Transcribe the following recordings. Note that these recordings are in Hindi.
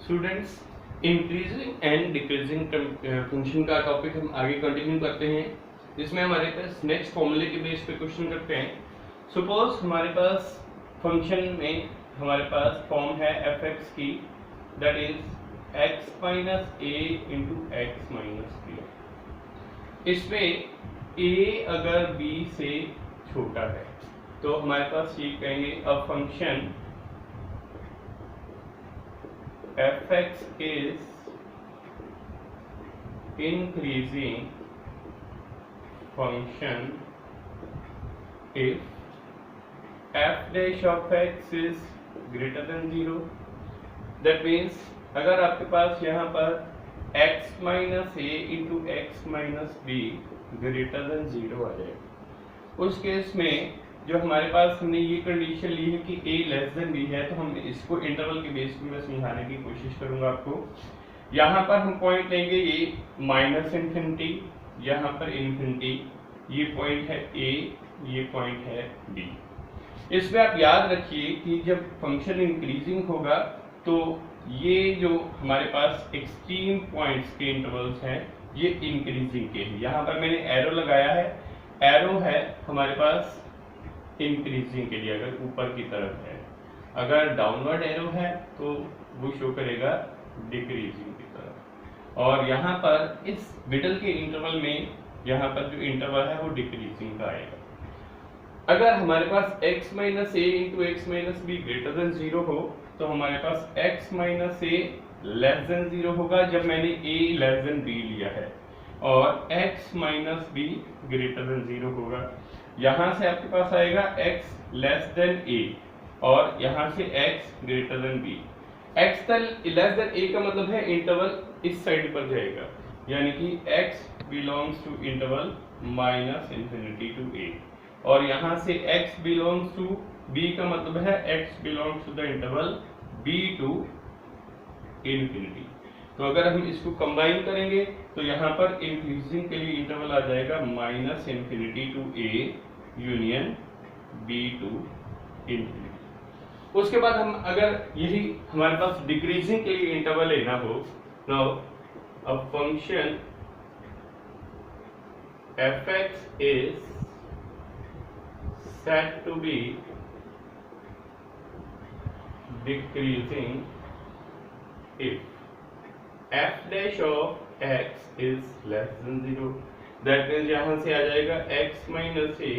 Students, increasing and decreasing function का टॉपिक हम आगे कंटिन्यू करते हैं, जिसमें हमारे पास नेक्स्ट फॉर्मूले के बेस पे क्वेश्चन करते हैं। सपोज हमारे पास फंक्शन में हमारे पास फॉर्म है एफ एक्स की, that is X minus A into X minus B. इसमें ए अगर बी से छोटा है तो हमारे पास ये कहेंगे a function fx is increasing function if f dash of x is greater than 0। that means अगर आपके पास यहाँ पर x minus A into X minus be greater than 0 आ जाए, उस केस में जो हमारे पास हमने ये कंडीशन ली है कि a लेस देन b है, तो हम इसको इंटरवल के बेस पे मैं समझाने की कोशिश करूंगा आपको। यहाँ पर हम पॉइंट लेंगे ये माइनस इन्फिनिटी, यहाँ पर इन्फिनिटी, ये पॉइंट है a, ये पॉइंट है b। इसमें आप याद रखिए कि जब फंक्शन इंक्रीजिंग होगा तो ये जो हमारे पास एक्सट्रीम पॉइंट्स के इंटरवल्स हैं ये इंक्रीजिंग के हैं। यहाँ पर मैंने एरो लगाया है, एरो है हमारे पास इंक्रीजिंग के लिए, अगर ऊपर की तरफ है। अगर डाउनवर्ड एरो है तो वो शो करेगा डिक्रीजिंग की तरफ, और यहाँ पर इस मिडल के इंटरवल में यहाँ पर जो इंटरवल है वो डिक्रीजिंग का आएगा। अगर हमारे पास x minus A into X minus be greater than 0 हो तो हमारे पास x माइनस ए लेस देन 0 होगा जब मैंने a लेस देन b लिया है, और x minus be greater than 0 होगा। यहाँ से आपके पास आएगा x लेस देन a और यहाँ से x greater than b। x less than a का मतलब है इंटरवल इस साइड पर जाएगा, यानी कि x belongs to interval minus infinity to a, और यहाँ से x बिलोंग्स टू b का मतलब है x belongs to the interval b to infinity. तो अगर हम इसको कंबाइन करेंगे तो यहाँ पर इंक्रीजिंग के लिए इंटरवल आ जाएगा minus infinity to a union b to infinity. उसके बाद हम अगर यही हमारे पास डिक्रीजिंग के लिए इंटरवल लेना हो, now a function fx is said to be decreasing if f dash of x is less than 0। That means यहाँ से आ जाएगा x minus A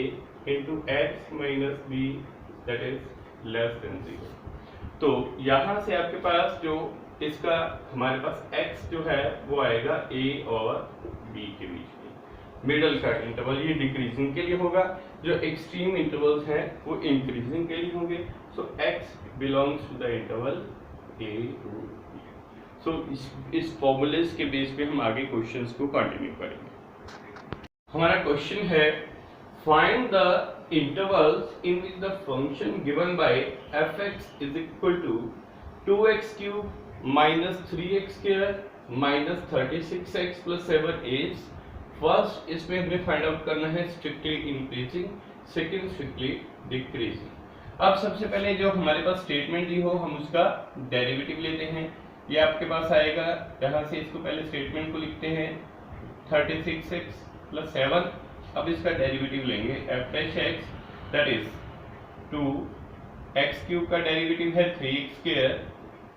into X minus B that is less than 0। तो यहाँ से आपके पास जो इसका हमारे पास x जो है वो आएगा a और b के बीच में, मिडल का इंटरवल ये डिक्रीजिंग के लिए होगा, जो एक्सट्रीम इंटरवल्स हैं वो इंक्रीजिंग के लिए होंगे। So x belongs to the interval a to b। So इस फॉर्मूलेस के बेस पे हम आगे क्वेश्चंस को कंटिन्यू करेंगे। हमारा क्वेश्चन है find the intervals in which the function given by fx is equal to 2x cube minus 3x square minus 36x plus 7 is. First इसमें हमें फाइंड आउट करना है strictly increasing, second strictly decreasing. अब सबसे पहले जो हमारे पास स्टेटमेंट दी हो हम उसका डेरिवेटिव लेते हैं। ये आपके पास आएगा, यहाँ से इसको पहले स्टेटमेंट को लिखते हैं 36x प्लस 7। अब इसका डेरिवेटिव लेंगे f dash x that is 2x cube का डेरिवेटिव है 3x square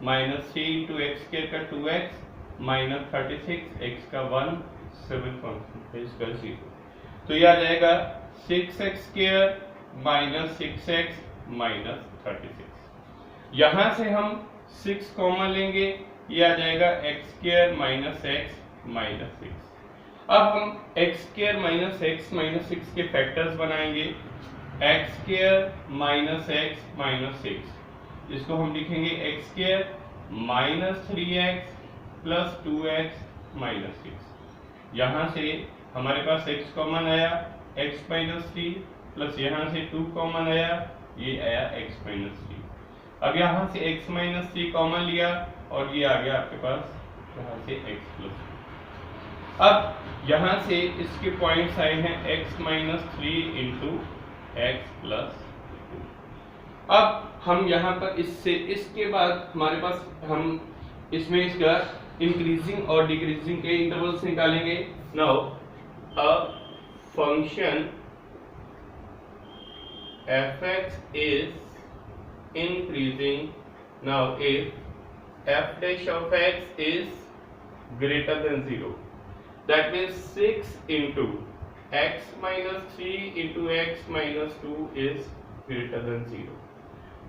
minus 3 into x square का 2x माइनस 36x का 1 7 फंक्शन है इसका 0। तो ये आ जाएगा 6x square minus 6x minus 36। यहाँ से हम 6 कॉमन लेंगे, ये आ जाएगा x square minus x minus 6। अब हम x square minus x minus 6 के फैक्टर्स बनाएंगे, x square minus x minus 6, इसको हम लिखेंगे x square minus 3x plus 2x minus 6। यहाँ से हमारे पास x कॉमन आया x माइनस थ्री प्लस यहाँ से 2 कॉमन आया, ये आया x माइनस थ्री। अब यहाँ से x माइनस थ्री कॉमन लिया और ये आ गया आपके पास यहाँ से x प्लस। अब यहाँ से इसके पॉइंट्स आए हैं x minus three into X plus. अब हम यहाँ पर इससे इसके बाद हमारे पास हम इसमें इसका इंक्रीजिंग और डिक्रीजिंग के इंटरवल्स निकालेंगे। Now a function f(x) is increasing. Now if f dash of x is greater than 0, that means 6 into x minus 3 into x minus 2 is greater than 0.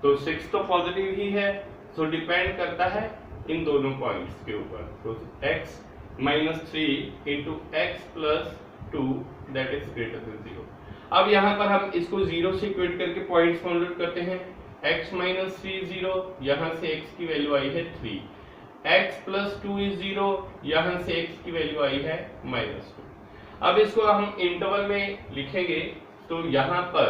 तो 6 तो पॉजिटिव ही है, सो डिपेंड करता है इन दोनों पॉइंट्स के ऊपर। तो x minus three into X plus two that is greater than 0। अब यहाँ पर हम इसको 0 से इक्वेट करके पॉइंट्स फाइंड आउट करते हैं। x माइनस थ्री 0, यहाँ से x की वैल्यू आई है 3, x प्लस टू इज 0, यहाँ से x की वैल्यू आई है माइनस 2। अब इसको हम इंटरवल में लिखेंगे तो यहाँ पर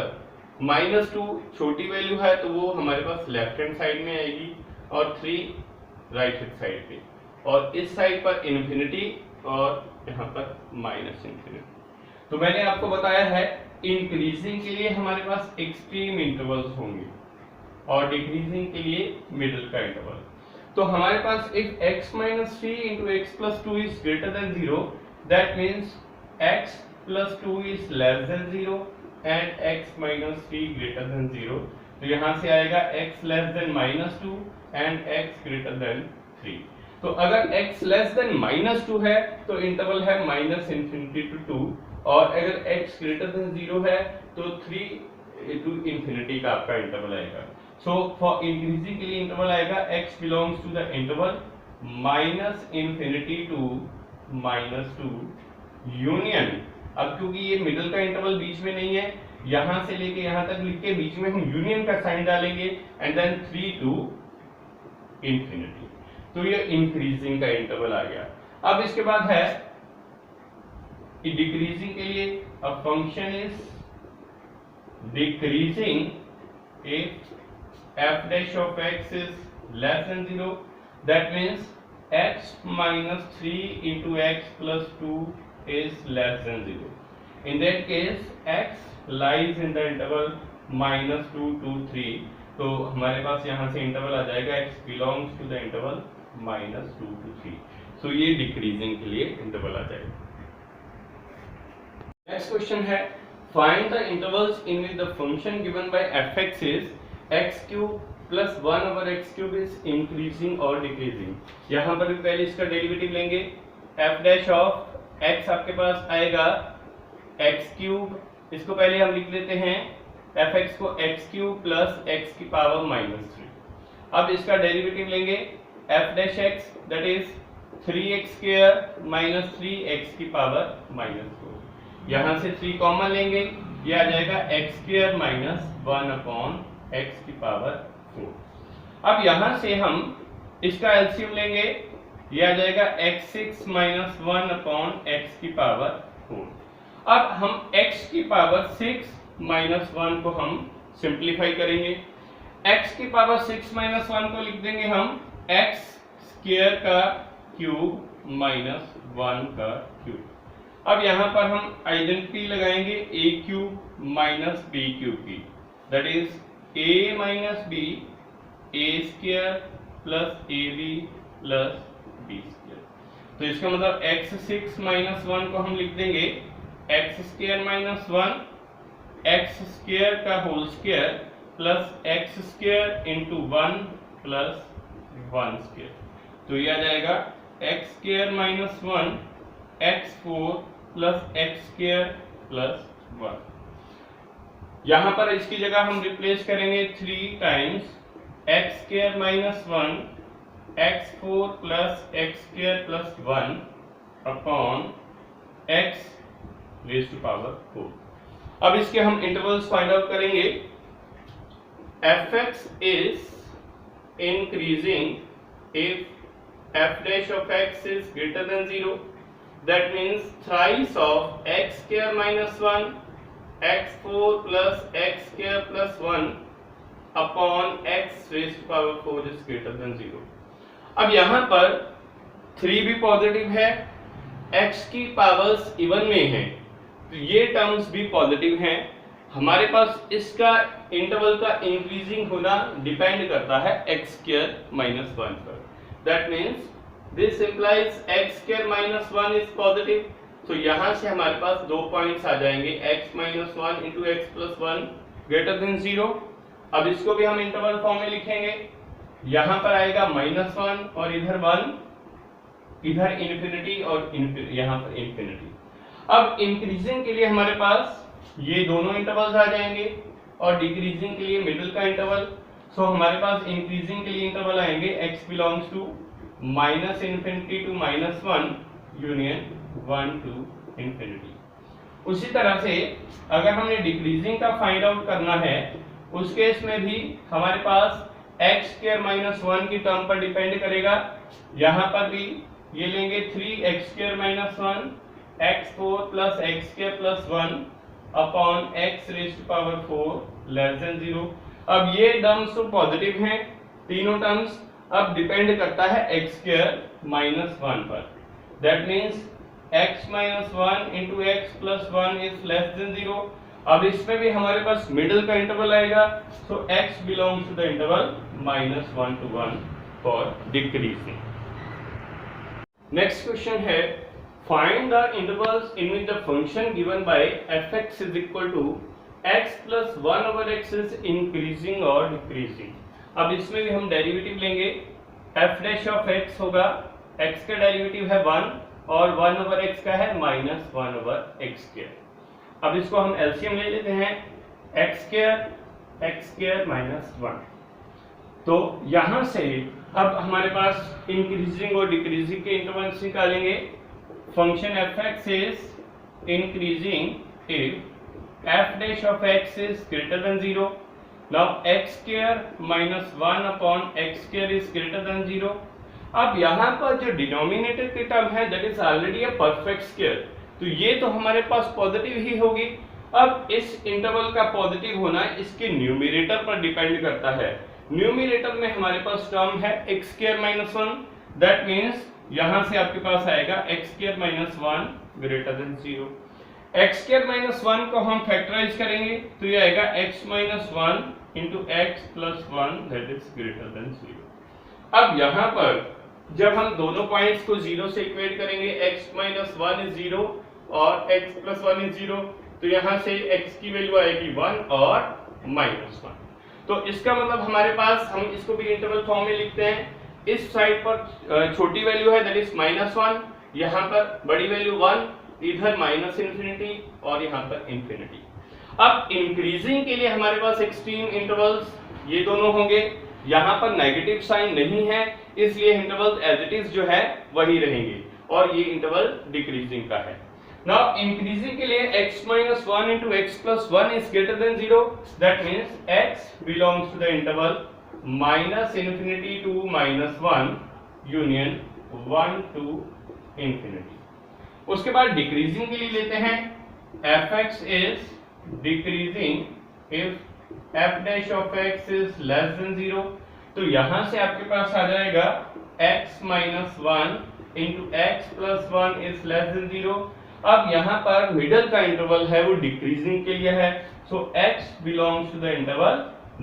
माइनस 2 छोटी वैल्यू है तो वो हमारे पास लेफ्ट हैंड साइड में आएगी और 3 राइट हैंड साइड पे, और इस साइड पर इन्फिनिटी और यहाँ पर माइनस इन्फिनिटी। तो मैंने आपको बताया है इंक्रीजिंग के लिए हमारे पास एक्सट्रीम इंटरवल्स होंगे और डिक्रीजिंग के लिए मिडिल का इंटरवल। तो हमारे पास एक x minus three into X plus two is greater than 0, that means x plus two is less than 0 and x minus three greater than 0। तो यहाँ से आएगा x less than minus two and x greater than 3। तो अगर x less than minus two है तो इंटरवल है माइनस इन्फिनिटी टू 2, और अगर x ग्रेटर देन 0 है तो 3 टू इन्फिनिटी का आपका इंटरवल आएगा। सो फॉर इंक्रीजिंग के लिए इंटरवल आएगा x belongs to the interval minus infinity to minus two union. अब क्योंकि ये मिडिल का इंटरवल बीच में नहीं है, यहां से लेके यहां तक लिख के बीच में हम यूनियन का साइन डालेंगे एंड देन 3 टू इंफिनिटी। तो ये इंक्रीजिंग का इंटरवल आ गया। अब इसके बाद है डिक्रीजिंग के लिए, a function is decreasing if f dash of x is less than 0, that means x minus 3 into x plus 2 is less than 0. In that case x lies in the interval minus 2 to 3. तो हमारे पास यहाँ से इंटरवल आ जाएगा x belongs to the interval minus 2 to 3. So ये डिक्रीजिंग के लिए इंटरवल आ जाएगा। नेक्स्ट क्वेश्चन है find the intervals in which the function given bye f(x) is x cube plus 1 over x cube is increasing or decreasing। यहाँ पर भी पहले इसका डेरिवेटिव लेंगे। f dash of x आपके पास आएगा x क्यूब, इसको पहले हम लिख लेते हैं f(x) को x क्यूब प्लस x की पावर माइनस 3। अब इसका डेरिवेटिव लेंगे f dash x that is 3x square minus 3x की पावर माइनस 4। यहाँ से 3 कॉमन लेंगे, ये आ जाएगा x square minus 1 upon x की पावर 4। अब यहाँ से हम इसका एलसीएम लेंगे, ये आ जाएगा x6 माइनस 1 अपॉन x की पावर 4। अब हम x की पावर 6 माइनस 1 को हम सिंप्लीफाई करेंगे। x की पावर 6 माइनस 1 को लिख देंगे हम x स्क्वायर का क्यूब माइनस 1 का क्यूब। अब यहाँ पर हम आइडेंटिटी लगाएंगे a cube minus b cube की, that is a minus b a square plus ab plus b square. तो इसका मतलब x6 माइनस 1 को हम लिख देंगे x square minus 1 x square का whole square plus x square into 1 plus 1 square. तो ये आ जाएगा x square minus 1 x4 plus x square plus 1। यहाँ पर इसकी जगह हम रिप्लेस करेंगे 3 times x square minus 1 x4 plus x square plus 1 upon x raise to power 4। अब इसके हम इंटरवल्स फाइंड आउट करेंगे। f(x) is increasing if f dash of x is greater than 0, that means thrice of x square minus 1 x4 plus X square plus 1 upon X raise to power 4 is greater than 0। अब यहाँ पर 3 भी पॉजिटिव है, x की पावर्स इवन में है, तो ये टर्म्स भी पॉजिटिव हैं। हमारे पास इसका इंटरवल का इंक्रीजिंग होना डिपेंड करता है x स्क्वायर माइनस 1 पर। That means this implies x square minus 1 is positive. तो यहाँ से हमारे पास 2 पॉइंट्स आ जाएंगे, x minus 1 into X plus 1 greater than 0। अब इसको भी हम इंटरवल फॉर्म में लिखेंगे, यहाँ पर आएगा -1 और इधर 1, इधर इन्फिनिटी और यहाँ पर इन्फिनिटी। अब इंक्रीजिंग के लिए हमारे पास ये दोनों इंटरवल्स आ जाएंगे और डिक्रीजिंग के लिए मिडिल का इंटरवल। सो हमारे पास इंक्रीजिंग के लिए इंटरवल आएंगे x belongs to -minus infinity to -1 union 1 to infinity. उसी तरह से अगर हमने डिक्रीजिंग का फाइंड आउट करना है, उस केस में भी हमारे पास x स्क्वायर माइनस 1 की टर्म पर डिपेंड करेगा। यहाँ पर भी ये लेंगे 3x square minus 1 x4 plus X square plus 1 upon X raise to power 4 less than 0। अब ये टर्म्स तो पॉजिटिव हैं तीनों टर्म्स, अब डिपेंड करता है x स्क्वायर माइनस 1 पर। That means x minus 1 into X plus 1 is less than 0। अब इसमें भी हमारे पास मिडिल का इंटरवल आएगा, so x belongs to the interval -1 to 1 for decreasing. Next question है, find the intervals in which the function given by fx is equal to x plus 1 over x is increasing और डिक्रीजिंग। अब इसमें भी हम डेरिवेटिव लेंगे, f डैश ऑफ x होगा, x का डेरिवेटिव है 1 और 1 ओवर x का है -1 ओवर x स्क्वायर। अब इसको हम एलसीएम ले लेते हैं, x स्क्वायर माइनस 1। तो यहां से अब हमारे पास इंक्रीजिंग और डिक्रीजिंग के इंटरवल्स निकालेंगे। Function fx is increasing if f dash of x is greater than 0। Now x square minus 1 upon x square is greater than 0। अब यहाँ पर जो डिनोमिनेटर की टर्म है that is already a perfect square, तो ये तो हमारे पास पॉजिटिव ही होगी। अब इस इंटरवल का पॉजिटिव होना इसके न्यूमरेटर पर डिपेंड करता है। न्यूमरेटर में हमारे पास टर्म है x square minus 1, that means यहां से आपके पास आएगा x square minus 1 greater than 0। x square minus 1 को हम फैक्टराइज करेंगे तो ये आएगा x minus 1 into X plus 1 that is greater than 0। अब यहाँ पर जब हम दोनों पॉइंट्स को 0 से इक्वेट करेंगे, x माइनस 1 इज 0 और x प्लस 1 इज 0, तो यहाँ से x की वैल्यू आएगी 1 और -1। तो इसका मतलब हमारे पास, हम इसको भी इंटरवल फॉर्म में लिखते हैं, इस साइड पर छोटी वैल्यू है दैट इज -1, यहाँ पर बड़ी वैल्यू 1, इधर माइनस इन्फिनिटी और यहाँ पर इन्फिनिटी। अब इंक्रीजिंग के लिए हमारे पास एक्सट्रीम इंटरवल्स ये दोनों होंगे, यहाँ पर नेगेटिव साइन नहीं है इसलिए इंटरवल एज इट इज जो है वही रहेंगे, और ये इंटरवल डिक्रीजिंग का है। नाउ इंक्रीजिंग के लिए x minus 1 into x plus 1 is greater than 0, that means x belongs to the interval minus infinity to -1 union 1 to infinity। उसके बाद डिक्रीजिंग के लिए लेते हैं, fx is decreasing if f dash of x is less than 0, तो यहां से आपके पास आ जाएगा x minus 1 into x plus 1 is less than 0। अब यहाँ पर मिडल का इंटरवल है वो डिक्रीजिंग के लिए है, सो x belongs to the interval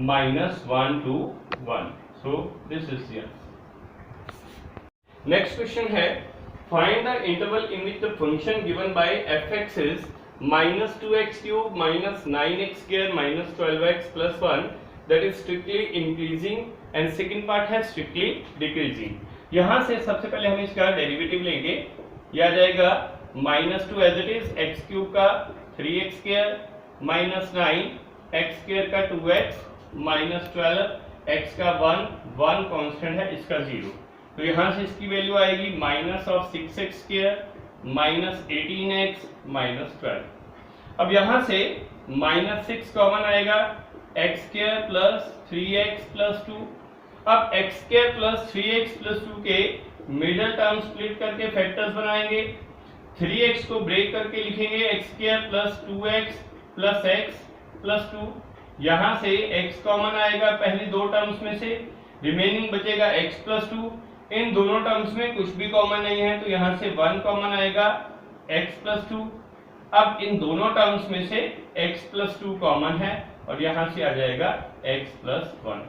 -1 to 1, so this is the answer। Next question है, find the interval in which the function given by fx is -2x cube minus 9x square minus 12x plus 1 that is strictly increasing and second part है strictly decreasing। यहाँ से सबसे पहले हम इसका डेरिवेटिव लेंगे, यह आ जाएगा -2 as it is, x cube का 3x square minus 9 x square का 2x माइनस 12 x का 1 कांस्टेंट है, इसका 0, तो यहाँ से इसकी वैल्यू आएगी -6x square minus 18x minus 12। अब यहाँ से -6 कॉमन आएगा, x square plus 3x plus 2। अब x square plus 3x plus 2 के मिडिल टर्म स्प्लिट करके फैक्टर्स बनाएंगे, 3x को ब्रेक करके लिखेंगे x square plus 2x plus x plus 2, यहाँ से x कॉमन आएगा पहली दो टर्म्स में से, रिमेनिंग बचेगा x प्लस 2। इन दोनों टर्म्स में कुछ भी कॉमन नहीं है तो यहाँ से 1 कॉमन आएगा x प्लस 2। अब इन दोनों टर्म्स में से x प्लस 2 कॉमन है और यहाँ से आ जाएगा x प्लस 1,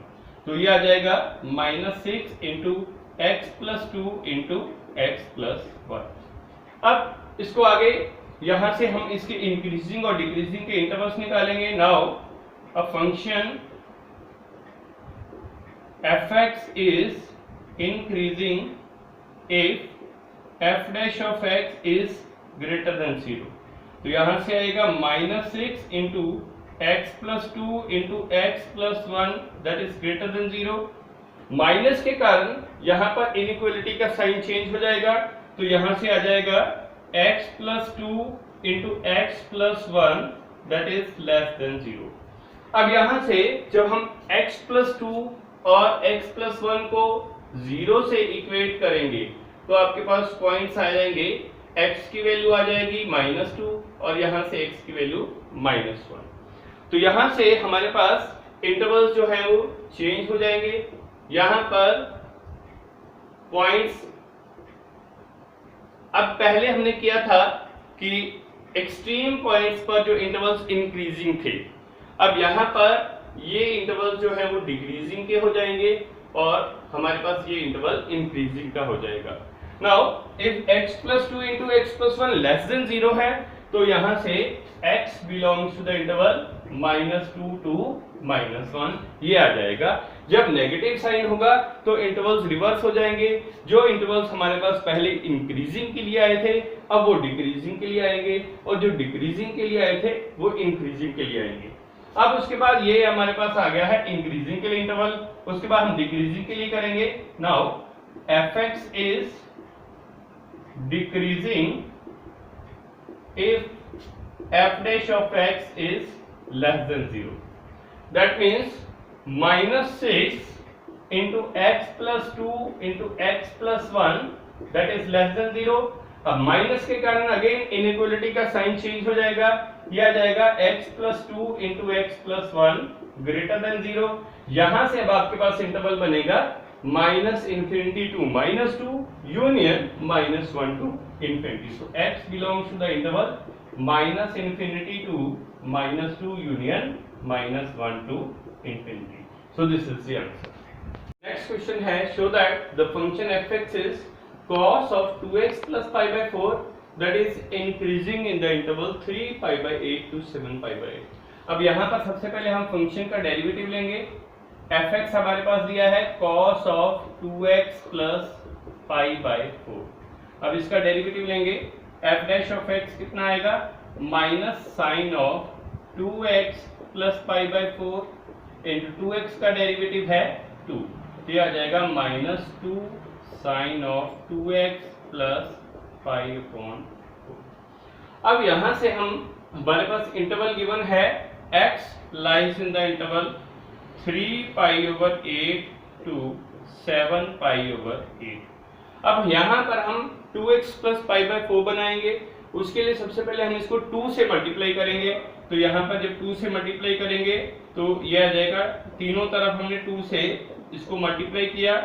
तो ये आ जाएगा -6 into X plus 2 into X plus 1। अब इसको आगे यहां से हम इसके इंक्रीजिंग और डिक्रीजिंग के इंटरवल्स निकालेंगे। Now a function f(x) is increasing if f dash of x is greater than 0, तो यहां से आएगा -6 into X plus 2 into X plus 1 that is greater than 0। Minus के कारण यहाँ पर इनइक्वालिटी का साइन चेंज हो जाएगा, तो यहाँ से आ जाएगा x plus 2 into X plus 1 that is less than 0। अब यहाँ से जब हम x प्लस 2 और x प्लस 1 को 0 से इक्वेट करेंगे तो आपके पास पॉइंट्स आ जाएंगे, x की वैल्यू आ जाएगी -2 और यहाँ से x की वैल्यू -1। तो यहाँ से हमारे पास इंटरवल्स जो है वो चेंज हो जाएंगे। यहाँ पर पॉइंट्स, अब पहले हमने किया था कि एक्सट्रीम पॉइंट्स पर जो इंटरवल्स इंक्रीजिंग थे, अब यहाँ पर ये इंटरवल्स जो है वो डिक्रीजिंग के हो जाएंगे और हमारे पास ये इंटरवल इंक्रीजिंग का हो जाएगा। Now if x plus 2 into X plus 1 less than 0 है तो यहाँ से x belongs to the interval -2 to -1 ये आ जाएगा। जब नेगेटिव साइन होगा तो इंटरवल्स रिवर्स हो जाएंगे, जो इंटरवल्स हमारे पास पहले इंक्रीजिंग के लिए आए थे अब वो डिक्रीजिंग के लिए आएंगे और जो डिक्रीजिंग के लिए आए थे वो इंक्रीजिंग के लिए आएंगे। अब उसके बाद ये हमारे पास आ गया है इंक्रीजिंग के लिए इंटरवल, उसके बाद हम डिक्रीजिंग के लिए करेंगे। Now f(x) is decreasing if f dash of x is less than 0, that means -6 into x plus 2 into x plus 1 that is less than 0। अब माइनस के कारण अगेन इनइक्वालिटी का साइन चेंज हो जाएगा, यह आ जाएगा x plus 2 into x plus 1 greater than 0। यहां से अब आपके पास इंटरवल बनेगा -∞ to -2 union -1 to infinity। So x belongs to the interval -∞ to -2 union -1 to infinity। So this is the answer। Next question है, show that the function f(x) is cos of 2x plus pi by 4 that is increasing in the interval 3 pi by 8 to 7 pi by 8। अब यहाँ पर सबसे पहले हम फंक्शन का डेरिवेटिव लेंगे। f(x) हमारे पास दिया है cos of 2x plus pi by 4। अब इसका डेरिवेटिव लेंगे, f dash of x कितना आएगा minus sine of 2x plus pi by 4 into 2x का डेरिवेटिव है 2, ये आ जाएगा -2 sine of 2x plus pi upon 4। अब यहां से हमारे पास इंटरवल गिवन है x lies in the interval 3 pi over 8 to 7 pi over 8। अब यहाँ पर हम 2x प्लस पाई बाई 4 बनाएंगे, उसके लिए सबसे पहले हम इसको 2 से मल्टीप्लाई करेंगे। तो यहाँ पर जब 2 से मल्टीप्लाई करेंगे तो यह आ जाएगा, तीनों तरफ हमने 2 से इसको मल्टीप्लाई किया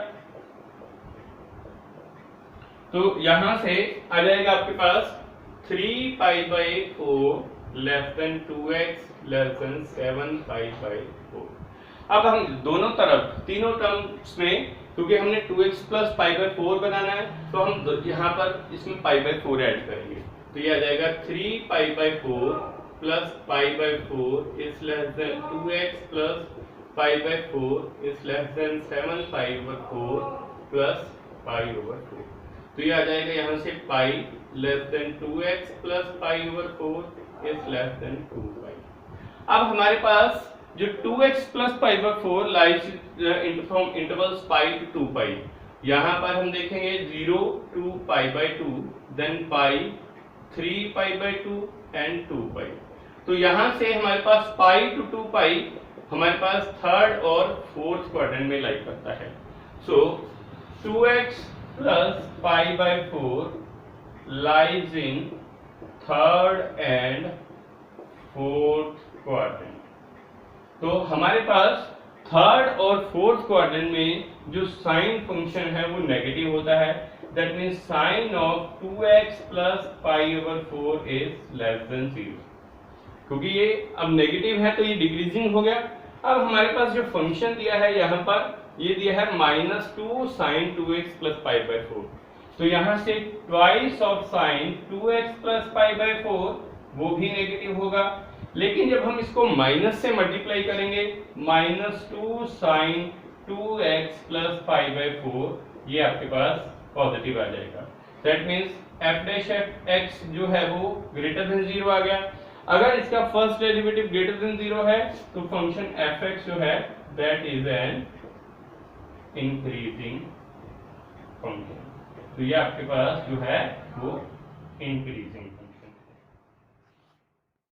तो यहाँ से आ जाएगा आपके पास 3 pi by 4 less than 2x less than 7 pi by 4। अब हम दोनों तरफ तीनों टर्म्स में, क्योंकि हमने 2x प्लस पाई बाई 4 बनाना है तो हम यहाँ पर इसमें पाई बाई 4 ऐड करेंगे, तो ये आ जाएगा 3 pi by 4 plus pi by 4 is less than 2x plus pi by 4 is less than 7 pi over 4 plus pi over 4। तो ये आ जाएगा यहाँ से pi less than 2x plus pi over 4 is less than 2 pi. अब हमारे पास जो 2x plus pi by 4 lies from intervals pi to 2 pi, यहाँ पर हम देखेंगे 0 to pi by 2 then pi 3 pi by 2 and 2 pi. तो यहाँ से हमारे पास पाई टू 2 पाई हमारे पास थर्ड और फोर्थ क्वाड्रेंट में लाई करता है। सो 2x plus pi by 4 lies in third and fourth quadrant. तो हमारे पास थर्ड और फोर्थ क्वाड्रेंट में जो साइन फंक्शन है वो नेगेटिव होता है। That means sign of 2x plus pi over 4 is less than 0। क्योंकि ये अब नेगेटिव है तो ये डिक्रीजिंग हो गया। अब हमारे पास जो फंक्शन दिया है यहाँ पर ये दिया है -2 sign 2x plus pi by 4। तो यहाँ से twice of sine 2x plus pi by 4 वो भी नेगेटिव होगा। लेकिन जब हम इसको माइनस से मल्टीप्लाई करेंगे -2 sign 2x plus pi by 4 ये आपके पास पॉजिटिव आ जाएगा। That means f dash x जो है वो ग्रेटर देन 0 आ गया। अगर इसका फर्स्ट डेरिवेटिव ग्रेटर देन 0 है तो फंक्शन f(x) जो है that is an increasing function. तो ये आपके पास जो है वो इंक्रीजिंग